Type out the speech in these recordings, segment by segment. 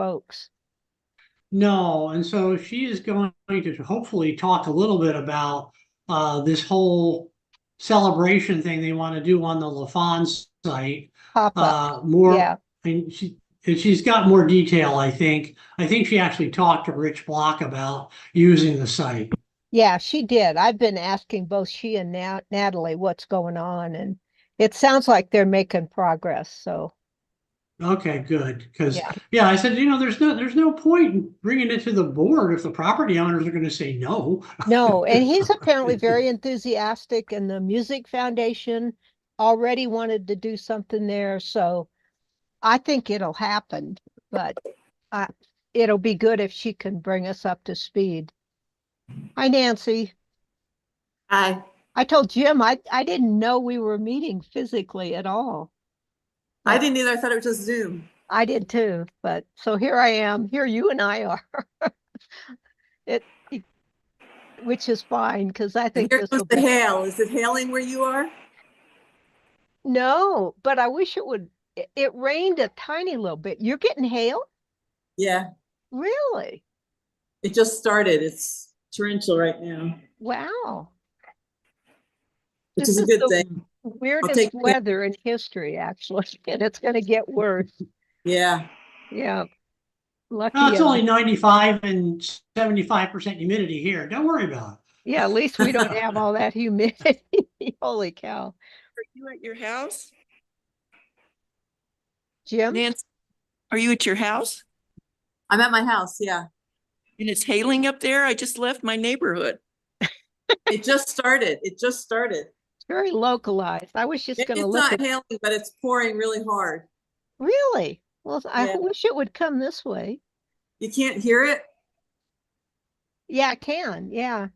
folks. No, and so she is going to hopefully talk a little bit about this whole celebration thing they want to do on the LaFawn site. Pop up. More, Yeah. and she's got more detail, I think. I think she actually talked to Rich Block about using the site. Yeah, she did. I've been asking both she and Natalie what's going on, and it sounds like they're making progress. So, Okay, good. Because yeah. yeah, I said, there's no point in bringing it to the board if the property owners are going to say no. No, and he's apparently very enthusiastic, and the Music Foundation already wanted to do something there. So I think it'll happen, but uh, it'll be good if she can bring us up to speed. Hi, Nancy. Hi. I told Jim I didn't know we were meeting physically at all, I but didn't either. I thought it was just Zoom. I did too. But so here I am. Here you and I are. It, which is fine because I And think here this goes will the be. hail. Is it hailing where you are? No, but I wish it would. It rained a tiny little bit. You're getting hail? Yeah, Really? it just started. It's torrential right now, Wow. which This is a is good the thing. I'll weirdest take care. weather in history, actually, and it's going to get worse. Yeah. Yeah, No, lucky it's us. only 95 and 75% humidity here. Don't worry about Yeah, at least we don't it. have all that humidity. Holy cow. Are you at your house? Jim? Nancy, are you at your house? I'm at my house. Yeah. And it's hailing up there? I just left my neighborhood. It just started. It just started. It's very localized. I was just Maybe going to it's look not at. hailing, but it's pouring really hard. Really? Well, I Yeah. wish it would come this way. You can't hear it? Yeah, it can. Yeah.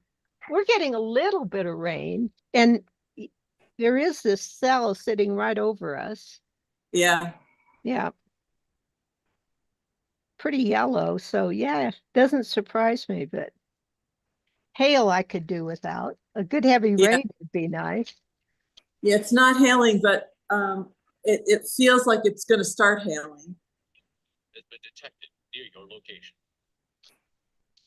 We're getting a little bit of rain, and there is this cell sitting right over us. Yeah. Yeah, pretty yellow. So, yeah, doesn't surprise me, but hail I could do without. A good heavy Yeah. rain would be nice. Yeah. It's not hailing, but it feels like it's going to start hailing. Has been detected near your location.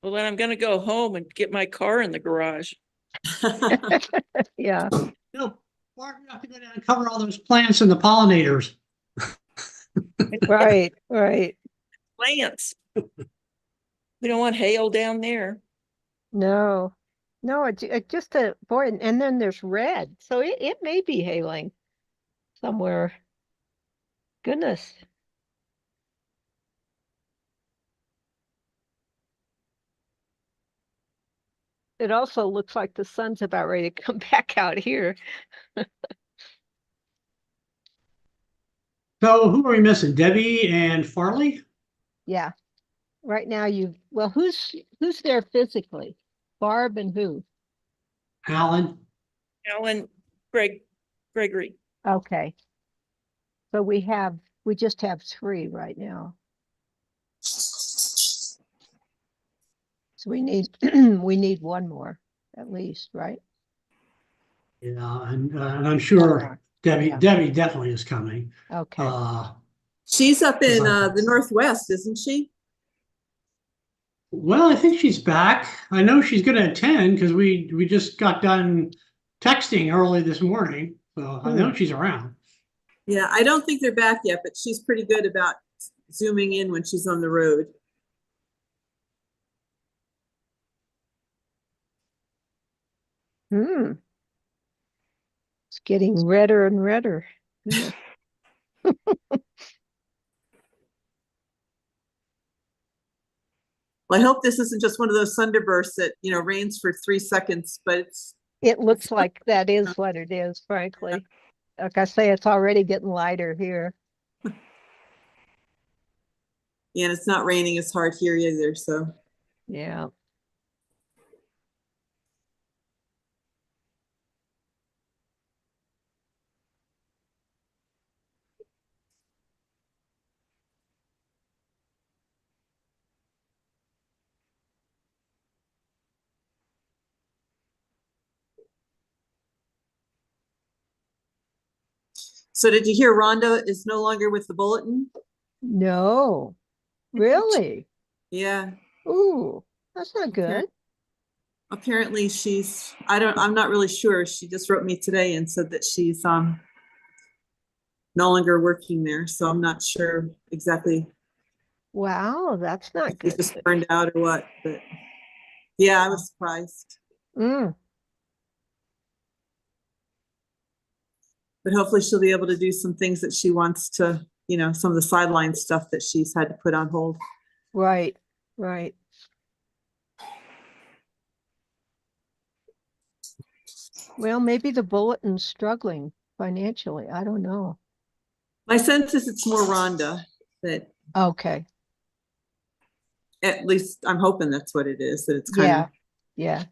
Well, then I'm going to go home and get my car in the garage. Yeah, No, Mark, you have to go down and cover all those plants and the pollinators. right, right. Plants. We don't want hail down there. No, no, it just a boy, and then there's red, so it may be hailing somewhere. Goodness. It also looks like the sun's about ready to come back out here. So who are we missing? Debbie and Farley? Yeah. Right now well, who's there physically? Barb and who? Alan? Alan, Gregory. Okay. So we just have three right now. So we need we need one more at least, right? Yeah, and I'm One sure more. Debbie Yeah. Debbie definitely is coming. Okay. She's up in I- the Northwest, isn't she? Well, I think she's back. I know she's going to attend because we just got done texting early this morning, so I know she's around. Yeah, I don't think they're back yet, but she's pretty good about zooming in when she's on the road. Hmm. It's getting redder and redder. Yeah. Well, I hope this isn't just one of those thunderbursts that, rains for 3 seconds, but It looks like that is what it is, frankly. Like I say, it's already getting lighter here. yeah, and it's not raining as hard here either. So Yeah. did you hear Rhonda is no longer with the Bulletin? No. Really? Yeah. Ooh, that's not good. Apparently I'm not really sure. She just wrote me today and said that she's no longer working there. So I'm not sure exactly Wow, that's not if she's good. just burned out or what, but yeah, I was surprised. Mm, But hopefully she'll be able to do some things that she wants to, some of the sideline stuff that she's had to put on hold. right, right. Well, maybe the bulletin's struggling financially. I don't know. My sense is it's more Rhonda, that Okay. at least I'm hoping that's what it is, that it's kind Yeah, of, yeah,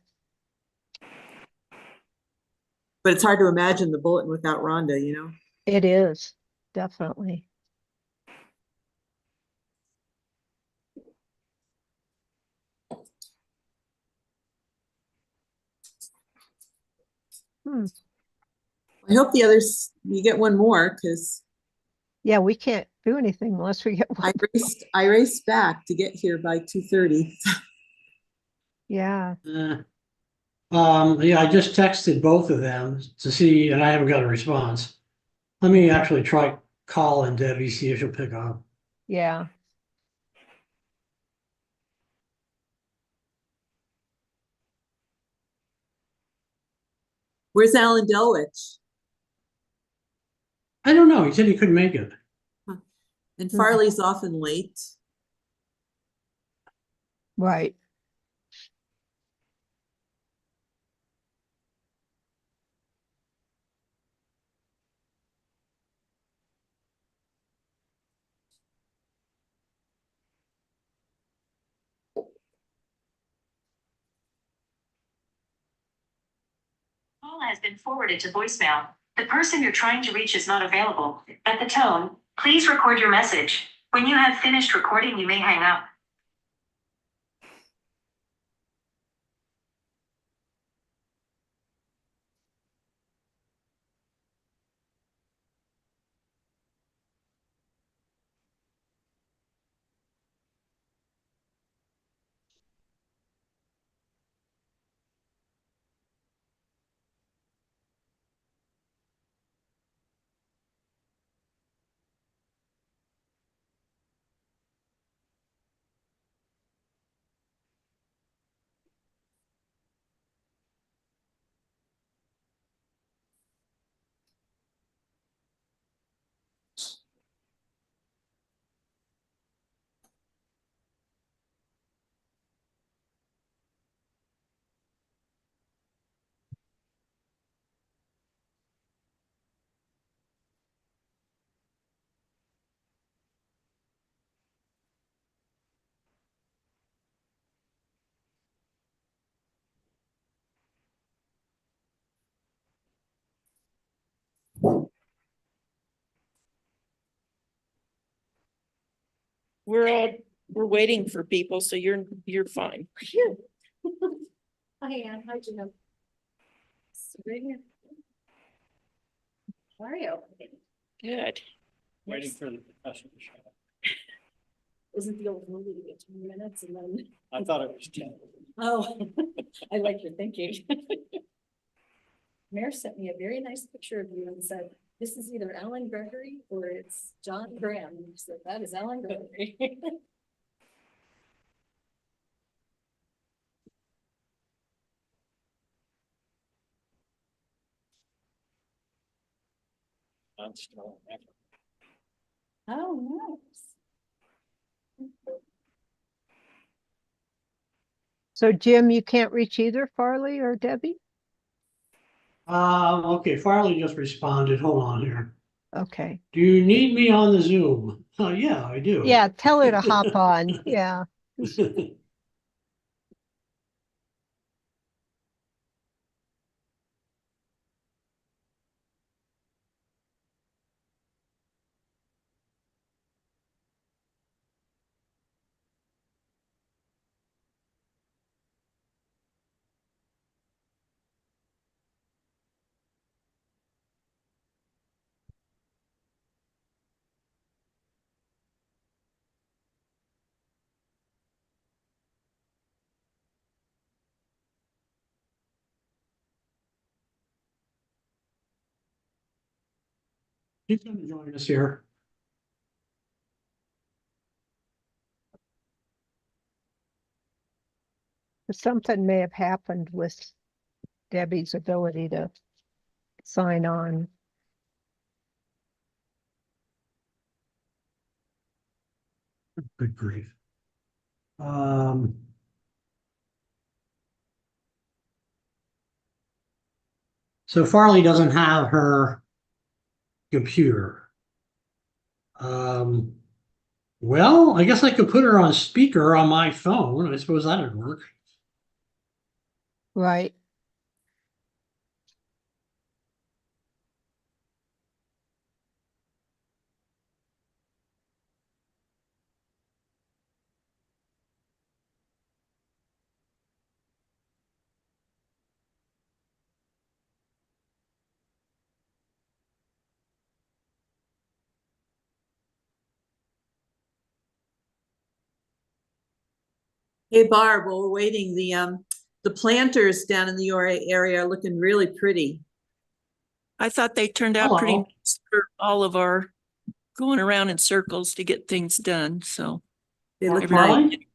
but it's hard to imagine the bulletin without Rhonda. it is. Definitely. Hmm. I hope you get one more because Yeah, we can't do anything unless we get one. I raced back to get here by 2:30. Yeah, Yeah, I just texted both of them to see, and I haven't got a response. Let me actually try calling Debbie, see if she'll pick up. yeah. Where's Alan Delwich? I don't know. He said he couldn't make it. And Hmm. Farley's often late. Right. Call has been forwarded to voicemail. The person you're trying to reach is not available. At the tone, please record your message. When you have finished recording, you may hang up. We're waiting for people, so you're fine. Hi, Anne. Hi, Jim. How are you? Good. Waiting for the professional to show up. Isn't the old movie to get 20 minutes and then? I thought it was 10. Oh, I like your thinking. Mayor sent me a very nice picture of you and said, this is either Alan Gregory or it's John Graham. He said, that is Alan Gregory. I'm still in effort. Oh, nice. So Jim, you can't reach either Farley or Debbie? Okay, Farley just responded. Hold on here. Okay. Do you need me on the Zoom? Oh, yeah, I do. Yeah, tell her to hop on. Yeah. He's going to join us here. Something may have happened with Debbie's ability to sign on. Good grief. So Farley doesn't have her computer. Well, I guess I could put her on speaker on my phone. I suppose that'd work. Right. Hey Barb, while we're waiting, the planters down in the URA area are looking really pretty. I thought they turned out pretty Hello. nice for all of our going around in circles to get things done. So They look Everybody- nice. Farley?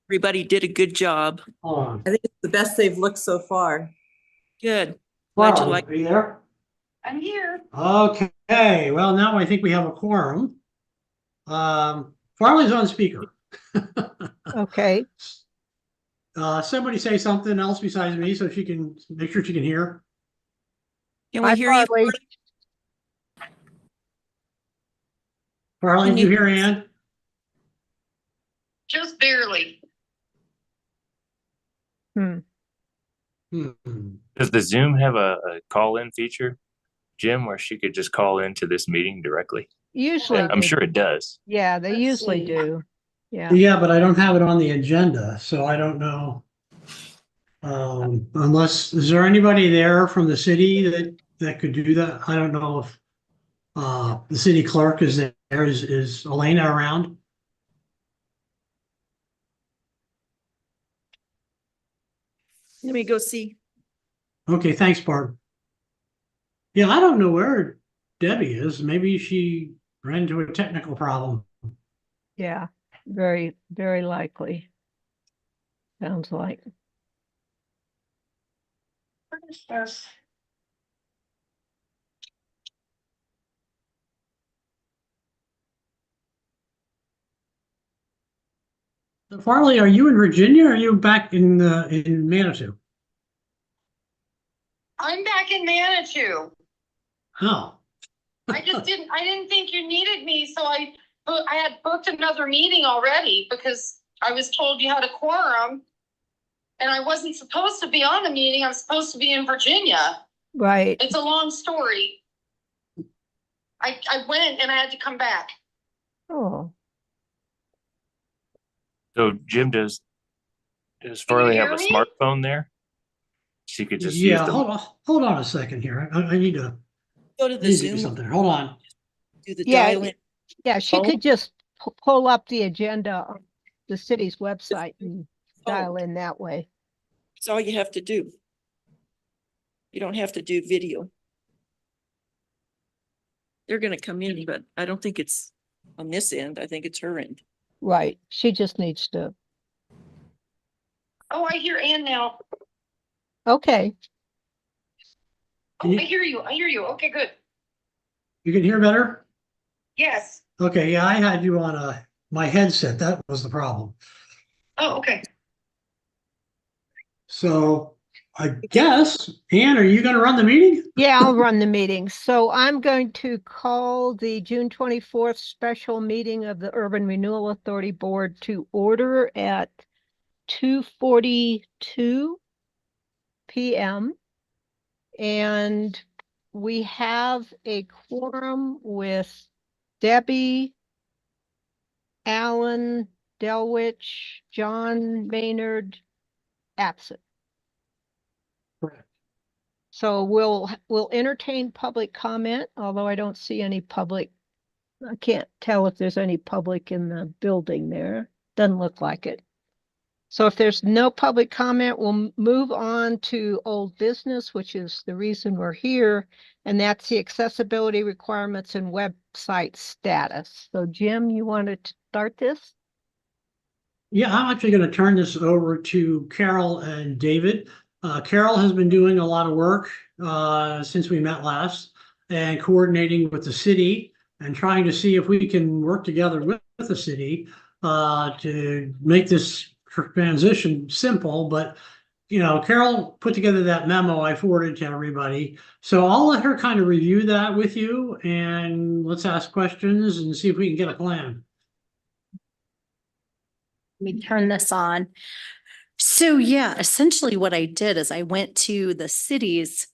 everybody did a good job. Hold on. I think it's the best they've looked so far. Good. Glad you Farley, like. are you there? I'm here. Okay, well, now I think we have a quorum. Farley's on speaker. Okay. Somebody say something else besides me so she can make sure she can hear. Can we Hi, hear you? Farley. Farley, Can do you you- hear Ann? Just barely. Hmm. Does the Zoom have a call-in feature, Jim, where she could just call into this meeting directly? Usually, I'm they- sure it does. Yeah, they Let's usually see. do. Yeah. Yeah, but I don't have it on the agenda, so I don't know. Unless, is there anybody there from the city that could do that? I don't know if the city clerk is there. Is Elena around? Let me go see. Okay, thanks, Barb. Yeah, I don't know where Debbie is. Maybe she ran into a technical problem. Yeah. Very, very likely. Sounds like. What is this? Farley, are you in Virginia or are you back in Manitou? I'm back in Manitou. Oh, I didn't think you needed me, so I had booked another meeting already because I was told you had a quorum. And I wasn't supposed to be on the meeting. I'm supposed to be in Virginia. Right. It's a long story. I went and I had to come back. Oh, So Jim, does Farley have hear a me? smartphone there? She could just use yeah. the. Hold on a second here. I need to Go to the do Zoom, something. Hold on. do the Yeah, dial in. yeah, she Oh. could just pull up the agenda on the city's website and dial in that way. That's all you have to do. You don't have to do video. They're gonna come in, but I don't think it's on this end. I think it's her end. Right. She just needs to. Oh, I hear Ann now. Okay. Oh, I hear you. I hear you. Okay, good. You can hear better? Yes. Okay, yeah, I had you on my headset. That was the problem. Oh, okay. So I guess, Ann, are you going to run the meeting? Yeah, I'll run the meeting. So I'm going to call the June 24th special meeting of the Urban Renewal Authority Board to order at 2:42 p.m. And we have a quorum with Debbie, Alan, Delwich, John Maynard absent. Correct. So we'll entertain public comment, although I don't see any public. I can't tell if there's any public in the building there. Doesn't look like it. So if there's no public comment, we'll move on to old business, which is the reason we're here. And that's the accessibility requirements and website status. So Jim, you wanted to start this? Yeah, I'm actually going to turn this over to Carol and David. Carol has been doing a lot of work since we met last and coordinating with the city and trying to see if we can work together with the city to make this transition simple. But, you know, Carol put together that memo I forwarded to everybody. So I'll let her kind of review that with you and let's ask questions and see if we can get a plan. Let me turn this on. So yeah, essentially what I did is I went to the city's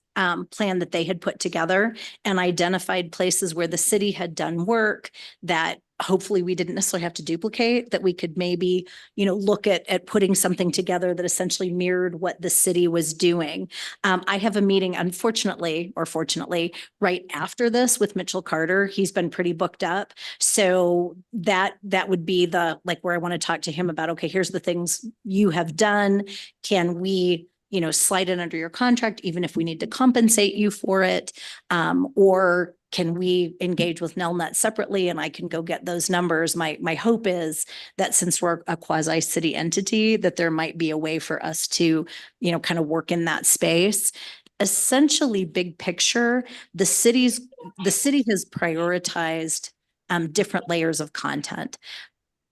plan that they had put together and identified places where the city had done work that hopefully we didn't necessarily have to duplicate, that we could maybe, look at putting something together that essentially mirrored what the city was doing. I have a meeting, unfortunately, or fortunately, right after this with Mitchell Carter. He's been pretty booked up. So that would be where I want to talk to him about, okay, here's the things you have done. Can we slide it under your contract, even if we need to compensate you for it? Or can we engage with Nelnet separately and I can go get those numbers? My hope is that since we're a quasi city entity, that there might be a way for us to, kind of work in that space. Essentially, big picture, the city has prioritized different layers of content.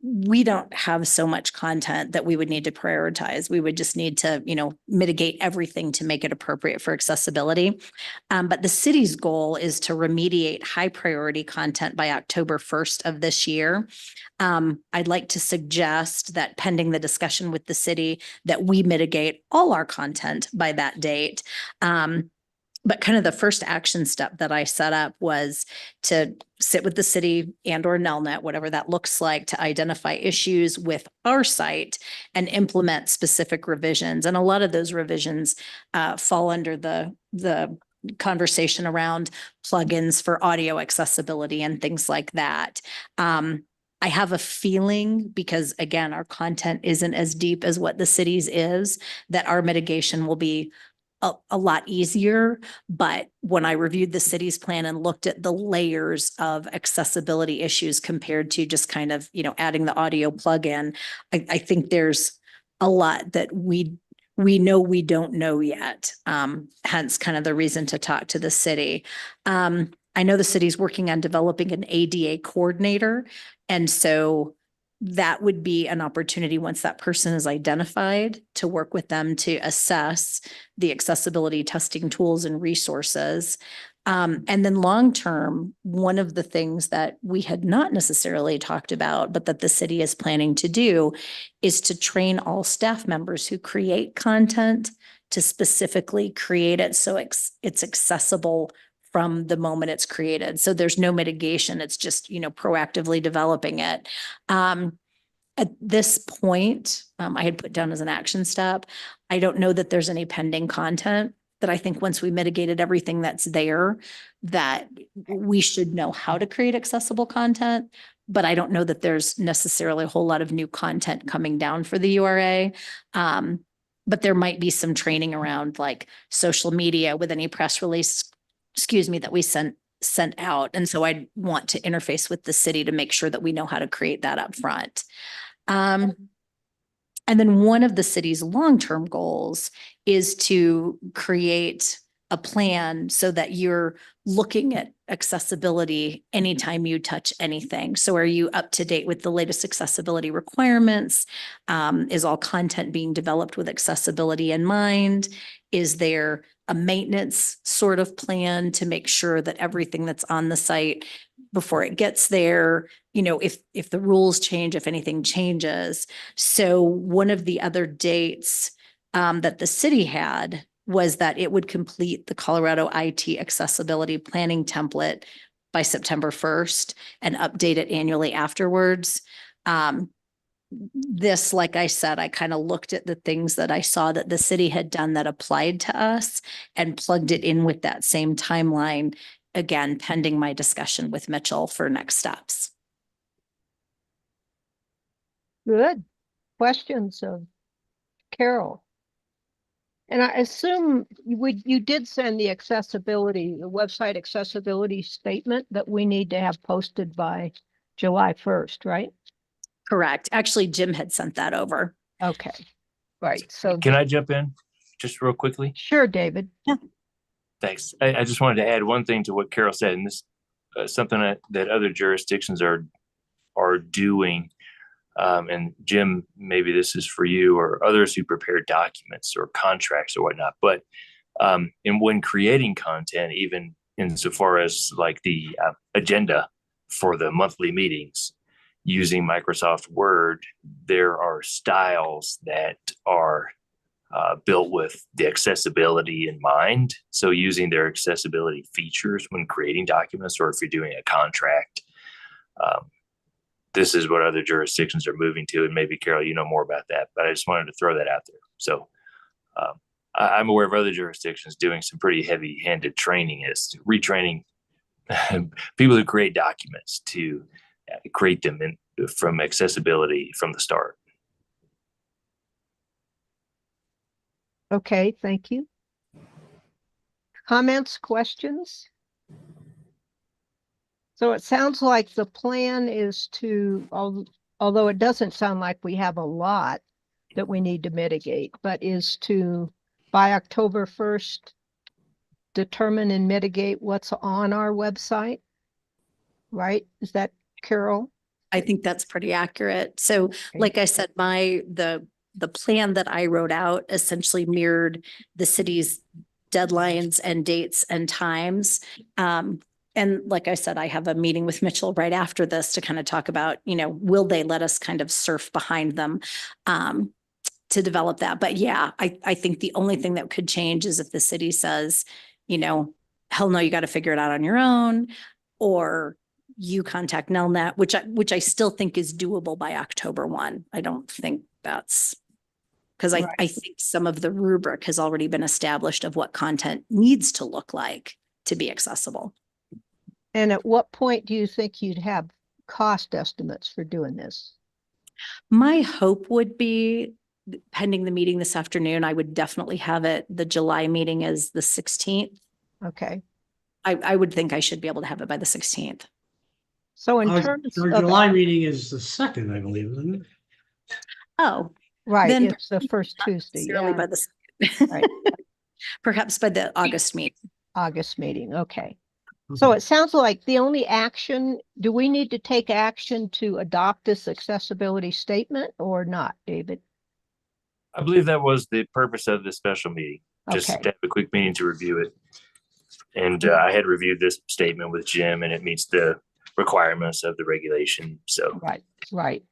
We don't have so much content that we would need to prioritize. We would just need to, mitigate everything to make it appropriate for accessibility. But the city's goal is to remediate high priority content by October 1st of this year. I'd like to suggest that pending the discussion with the city, that we mitigate all our content by that date. But kind of the first action step that I set up was to sit with the city and or Nelnet, whatever that looks like, to identify issues with our site and implement specific revisions. And a lot of those revisions fall under the conversation around plugins for audio accessibility and things like that. I have a feeling, because again, our content isn't as deep as what the city's is, that our mitigation will be a lot easier. But when I reviewed the city's plan and looked at the layers of accessibility issues compared to just kind of, adding the audio plugin, I think there's a lot that we know we don't know yet. Hence kind of the reason to talk to the city. I know the city's working on developing an ADA coordinator. And so that would be an opportunity, once that person is identified, to work with them to assess the accessibility testing tools and resources. And then long-term, one of the things that we had not necessarily talked about, but that the city is planning to do, is to train all staff members who create content to specifically create it so it's accessible from the moment it's created. So there's no mitigation. It's just, proactively developing it. At this point, I had put down as an action step, I don't know that there's any pending content that I think once we mitigated everything that's there, that we should know how to create accessible content. But I don't know that there's necessarily a whole lot of new content coming down for the URA. But there might be some training around like social media with any press release, that we sent out. And so I want to interface with the city to make sure that we know how to create that up front. And then one of the city's long-term goals is to create a plan so that you're looking at accessibility anytime you touch anything. So are you up to date with the latest accessibility requirements? Is all content being developed with accessibility in mind? Is there a maintenance sort of plan to make sure that everything that's on the site before it gets there, if the rules change, if anything changes? So one of the other dates that the city had was that it would complete the Colorado IT accessibility planning template by September 1st and update it annually afterwards. This, like I said, I kind of looked at the things that I saw that the city had done that applied to us and plugged it in with that same timeline, again, pending my discussion with Mitchell for next steps. Good. Questions of Carol. And I assume you did send the website accessibility statement that we need to have posted by July 1st, right? Correct. Actually, Jim had sent that over. Okay, right. So Can I jump in just real quickly? sure, David. Thanks. I just wanted to add one thing to what Carol said, and this something that other jurisdictions are doing. And Jim, maybe this is for you or others who prepare documents or contracts or whatnot. But when creating content, even insofar as like the agenda for the monthly meetings, using Microsoft Word, there are styles that are built with the accessibility in mind. So using their accessibility features when creating documents, or if you're doing a contract, this is what other jurisdictions are moving to. And maybe Carol, you know more about that, but I just wanted to throw that out there. So I'm aware of other jurisdictions doing some pretty heavy handed training, as retraining people who create documents to create them from accessibility from the start. Okay, thank you. Comments, questions? So it sounds like the plan is to, although it doesn't sound like we have a lot that we need to mitigate, but is to, by October 1st, determine and mitigate what's on our website, right? Is that Carol? I think that's pretty accurate. So like I said, the plan that I wrote out essentially mirrored the city's deadlines and dates and times. And like I said, I have a meeting with Mitchell right after this to kind of talk about, will they let us kind of surf behind them to develop that? But yeah, I think the only thing that could change is if the city says, hell no, you got to figure it out on your own, or you contact Nelnet, which I still think is doable by October 1. I don't think that's because I think some of the rubric has already been established of what content needs to look like to be accessible. And at what point do you think you'd have cost estimates for doing this? My hope would be, pending the meeting this afternoon, I would definitely have it. The July meeting is the 16th. Okay. I would think I should be able to have it by the 16th. So in Our terms our of, July meeting is the 2nd, I believe, isn't it? Oh, right, then it's the first Tuesday, necessarily yeah, by the right. perhaps by the August meeting. August meeting, okay. So it sounds like the only action, do we need to take action to adopt this accessibility statement or not, David? I believe that was the purpose of this special meeting, just Okay. to have a quick meeting to review it. And I had reviewed this statement with Jim, and it meets the requirements of the regulation. So Right.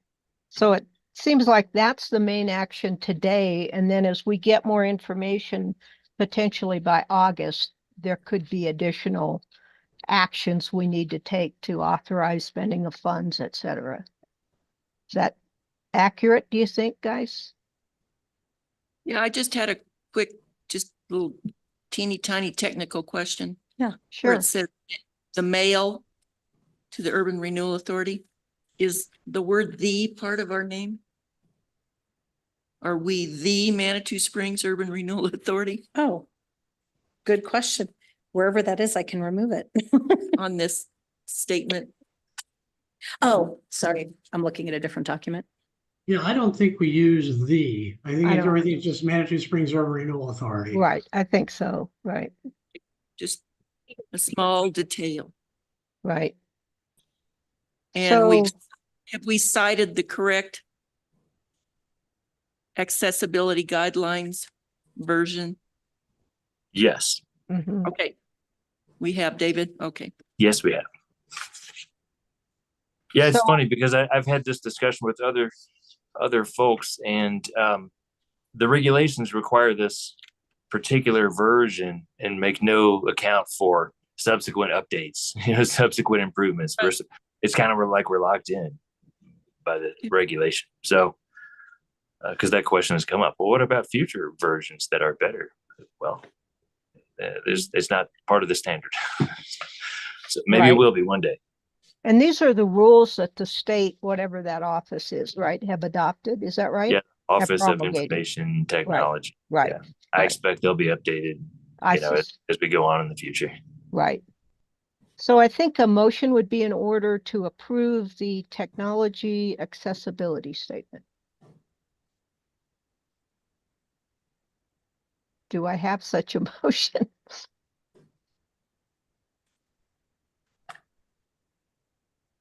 So it seems like that's the main action today. And then as we get more information, potentially by August, there could be additional actions we need to take to authorize spending of funds, et cetera. Is that accurate, do you think, guys? Yeah, I just had a quick, just little teeny tiny technical question. Yeah, Where Sure. it says the mail to the Urban Renewal Authority, is the word "the" part of our name? Are we the Manitou Springs Urban Renewal Authority Oh, good question. Wherever that is, I can remove it. on this statement? Oh, sorry. I'm looking at a different document. Yeah, I don't think we use the. I think I don't- everything's just Manitou Springs Urban Renewal Authority. Right, I think so, right, Just a small detail. right. And So, have we cited the correct accessibility guidelines version? yes, mhm. Okay. We have, David. Okay. yes, we have. Yeah, it's So- funny because I've had this discussion with other folks, and the regulations require this particular version and make no account for subsequent updates, subsequent improvements. Versus, it's kind of like we're locked in by the regulation. So, because that question has come up, well, what about future versions that are better? Well, it's not part of the standard. So maybe it Right. will be one day. And these are the rules that the state, whatever that office is, right, have adopted, is that right? Yeah. Office of promulgated. Information Technology. Right, Yeah. I right. expect they'll be updated, I you know, sus- as we go on in the future. right. So I think a motion would be in order to approve the technology accessibility statement. Do I have such a motion?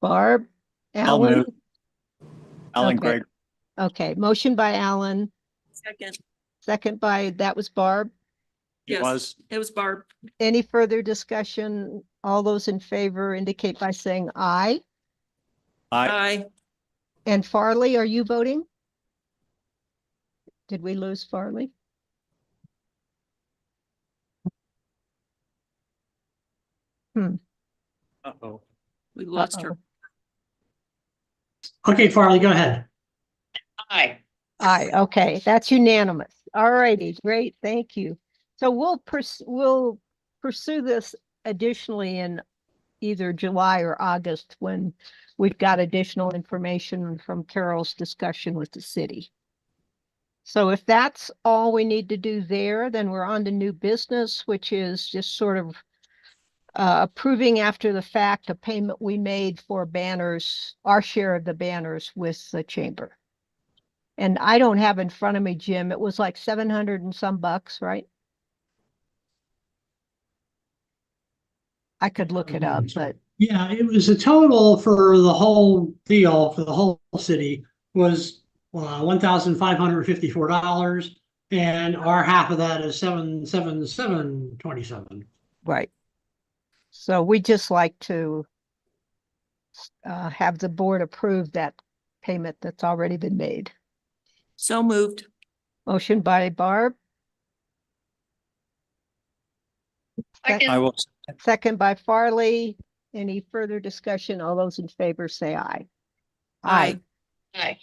Barb? I'll Alan? move. Alan Okay. Gregg. Okay, motion by Alan, Second, second by, that was Barb. It yes, was. it was Barb. Any further discussion? All those in favor indicate by saying aye. Aye. And Farley, are you voting? Did we lose Farley? Uh-oh. We lost her. Uh-oh. Okay, Farley, go ahead. Aye. Aye, okay, that's unanimous. All righty, great, thank you. So we'll pursue this additionally in either July or August when we've got additional information from Carol's discussion with the city. So if that's all we need to do there, then we're on to new business, which is just sort of approving after the fact a payment we made for banners, our share of the banners with the chamber. And I don't have in front of me, Jim, it was like 700 and some bucks, right? I could look it up, but Yeah, it was a total for the whole deal, for the whole city was $1,554. And our half of that is 777.27. right. So we just like to have the board approve that payment that's already been made. So moved. Motion by Barb, Second. I will. second by Farley. Any further discussion? All those in favor say aye. Aye. Aye.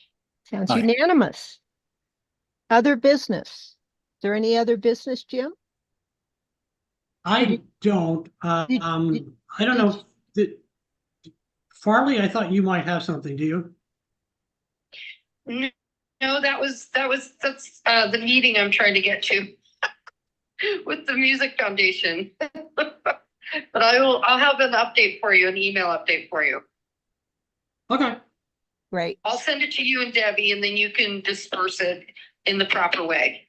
Sounds Aye. unanimous. Other business. Is there any other business, Jim? I don't, did- I don't know. Farley, I thought you might have something, do you? No, that's the meeting I'm trying to get to with the Music Foundation. But I'll have an update for you, an email update for you. Okay. Great. I'll send it to you and Debbie, and then you can disperse it in the proper way.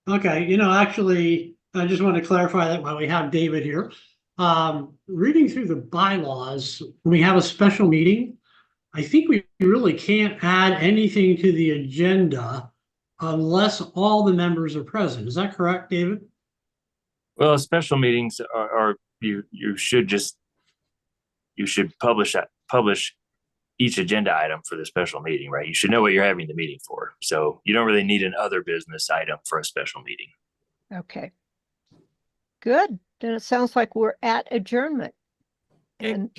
Okay, actually, I just want to clarify that while we have David here. Reading through the bylaws, when we have a special meeting, I think we really can't add anything to the agenda unless all the members are present. Is that correct, David? Well, special meetings are you should publish each agenda item for the special meeting, right? You should know what you're having the meeting for. So you don't really need an other business item for a special meeting. Okay. Good. Then it sounds like we're at adjournment. Okay. And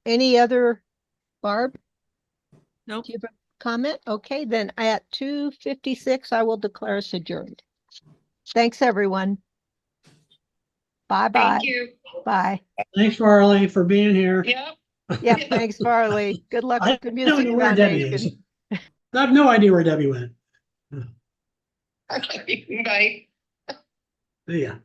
any other, Barb? Nope. Do you have a comment? Okay, then at 2:56, I will declare us adjourned. Thanks, everyone. Bye-bye. Thank you. Bye. Thanks, Farley, for being here. Yep. Yeah, thanks, Farley. Good luck I with the don't Music know where Debbie is. Foundation. I have no idea where Debbie went. Okay, bye. Yeah.